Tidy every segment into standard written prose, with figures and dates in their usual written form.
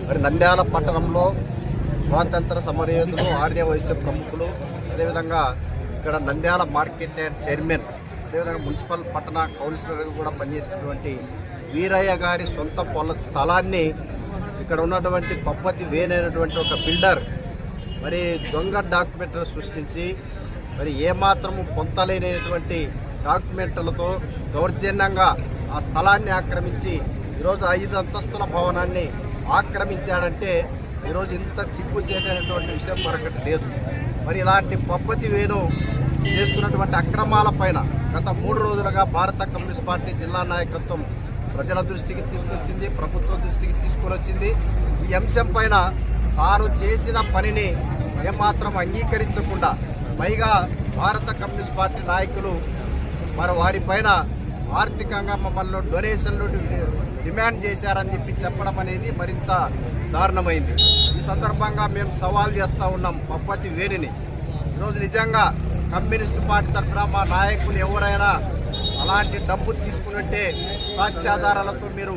మరి నంద్యాల పట్టణంలో స్వాతంత్ర సమరయోధులు, ఆర్యవైశ్య ప్రముఖులు, అదేవిధంగా ఇక్కడ నంద్యాల మార్కెట్ యార్డ్ చైర్మన్, అదేవిధంగా మున్సిపల్ పట్టణ కౌన్సిలర్గా కూడా పనిచేసినటువంటి వీరయ్య గారి సొంత పొల స్థలాన్ని ఇక్కడ ఉన్నటువంటి పప్పతి వేనైనటువంటి ఒక బిల్డర్ మరి దొంగ డాక్యుమెంట్లను సృష్టించి మరి ఏమాత్రము పొంతలేనటువంటి డాక్యుమెంట్లతో దౌర్జన్యంగా ఆ స్థలాన్ని ఆక్రమించి ఈరోజు 5 అంతస్తుల భవనాన్ని ఆక్రమించాడంటే ఈరోజు ఇంత సిగ్గు చేయనటువంటి విషయం మరొకటి లేదు. మరి ఇలాంటి పప్పతి వేణు చేస్తున్నటువంటి అక్రమాల పైన గత 3 రోజులుగా భారత కమ్యూనిస్ట్ పార్టీ జిల్లా నాయకత్వం ప్రజల దృష్టికి తీసుకొచ్చింది, ప్రభుత్వ దృష్టికి తీసుకొని వచ్చింది. ఈ అంశం పైన తాను చేసిన పనిని ఏమాత్రం అంగీకరించకుండా పైగా భారత కమ్యూనిస్ట్ పార్టీ నాయకులు మరి వారిపైన ఆర్థికంగా మమ్మల్ని డొనేషన్లు డిమాండ్ చేశారని చెప్పడం అనేది మరింత దారుణమైంది. ఈ సందర్భంగా మేము సవాల్ చేస్తూ ఉన్నాం పప్పతి వేణిని. ఈరోజు నిజంగా కమ్యూనిస్టు పార్టీ తరఫున మా నాయకులు ఎవరైనా అలాంటి డబ్బు తీసుకున్నట్టే సాక్ష్యాధారాలతో మీరు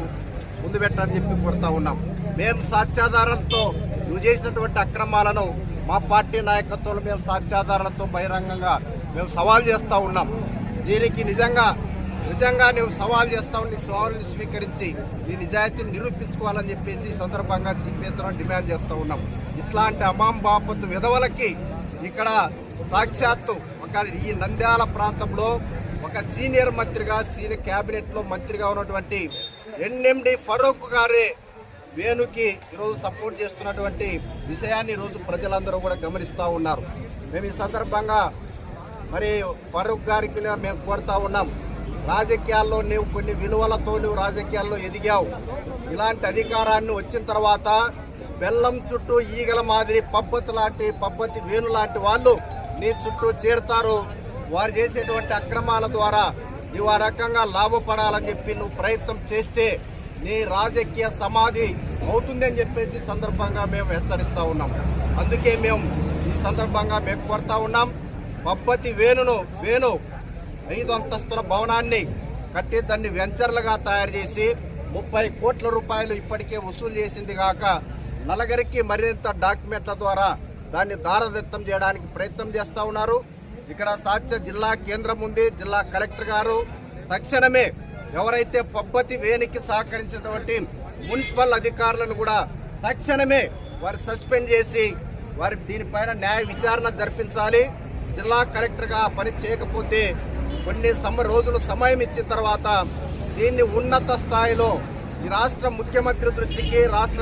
ముందు పెట్టని చెప్పి కోరుతా ఉన్నాం. మేము సాక్ష్యాధారాలతో నువ్వు చేసినటువంటి అక్రమాలను మా పార్టీ నాయకత్వంలో మేము సాక్ష్యాధారాలతో బహిరంగంగా మేము సవాల్ చేస్తూ ఉన్నాం. దీనికి నిజంగా నువ్వు సవాల్ చేస్తావు, నీ సవాల్ని స్వీకరించి నీ నిజాయితీని నిరూపించుకోవాలని చెప్పేసి ఈ సందర్భంగా సిపిఎం డిమాండ్ చేస్తూ ఉన్నాం. ఇట్లాంటి అమాం బాపత్తు విధవలకి ఇక్కడ సాక్షాత్తు ఈ నంద్యాల ప్రాంతంలో ఒక సీనియర్ మంత్రిగా, సీనియర్ క్యాబినెట్లో మంత్రిగా ఉన్నటువంటి ఎన్ఎండి ఫరూక్ గారే వేణుకి ఈరోజు సపోర్ట్ చేస్తున్నటువంటి విషయాన్ని ఈరోజు ప్రజలందరూ కూడా గమనిస్తూ ఉన్నారు. మేము ఈ సందర్భంగా మరి ఫరూక్ గారికి మేము కోరుతా ఉన్నాం, రాజకీయాల్లో నువ్వు కొన్ని విలువలతో నువ్వు రాజకీయాల్లో ఎదిగావు. ఇలాంటి అధికారాన్ని వచ్చిన తర్వాత బెల్లం చుట్టూ ఈగల మాదిరి పబ్బతి వేణు లాంటి వాళ్ళు నీ చుట్టూ చేరుతారు. వారు చేసేటువంటి అక్రమాల ద్వారా నువ్వు ఆ రకంగా లాభపడాలని చెప్పి నువ్వు ప్రయత్నం చేస్తే నీ రాజకీయ సమాధి అవుతుందని చెప్పేసి సందర్భంగా మేము హెచ్చరిస్తూ ఉన్నాం. అందుకే మేము ఈ సందర్భంగా మేము కోరుతా ఉన్నాం, పబ్బతి వేణు 5 అంతస్తుల భవనాన్ని కట్టి దాన్ని వెంచర్లుగా తయారు చేసి 30 కోట్ల రూపాయలు ఇప్పటికే వసూలు చేసింది కాక నలుగురికి మరింత డాక్యుమెంట్ల ద్వారా దాన్ని దారదత్తం చేయడానికి ప్రయత్నం చేస్తూ ఉన్నారు. ఇక్కడ సాక్ష్య జిల్లా కేంద్రం ఉంది. జిల్లా కలెక్టర్ గారు తక్షణమే ఎవరైతే పబ్బతి వేణికి సహకరించినటువంటి మున్సిపల్ అధికారులను కూడా తక్షణమే వారు సస్పెండ్ చేసి వారి దీనిపైన న్యాయ విచారణ జరిపించాలి. జిల్లా కలెక్టర్గా పని చేయకపోతే కొన్ని రోజులు సమయం ఇచ్చిన తర్వాత దీన్ని ఉన్నత స్థాయిలో ఈ రాష్ట్ర ముఖ్యమంత్రి దృష్టికి, రాష్ట్ర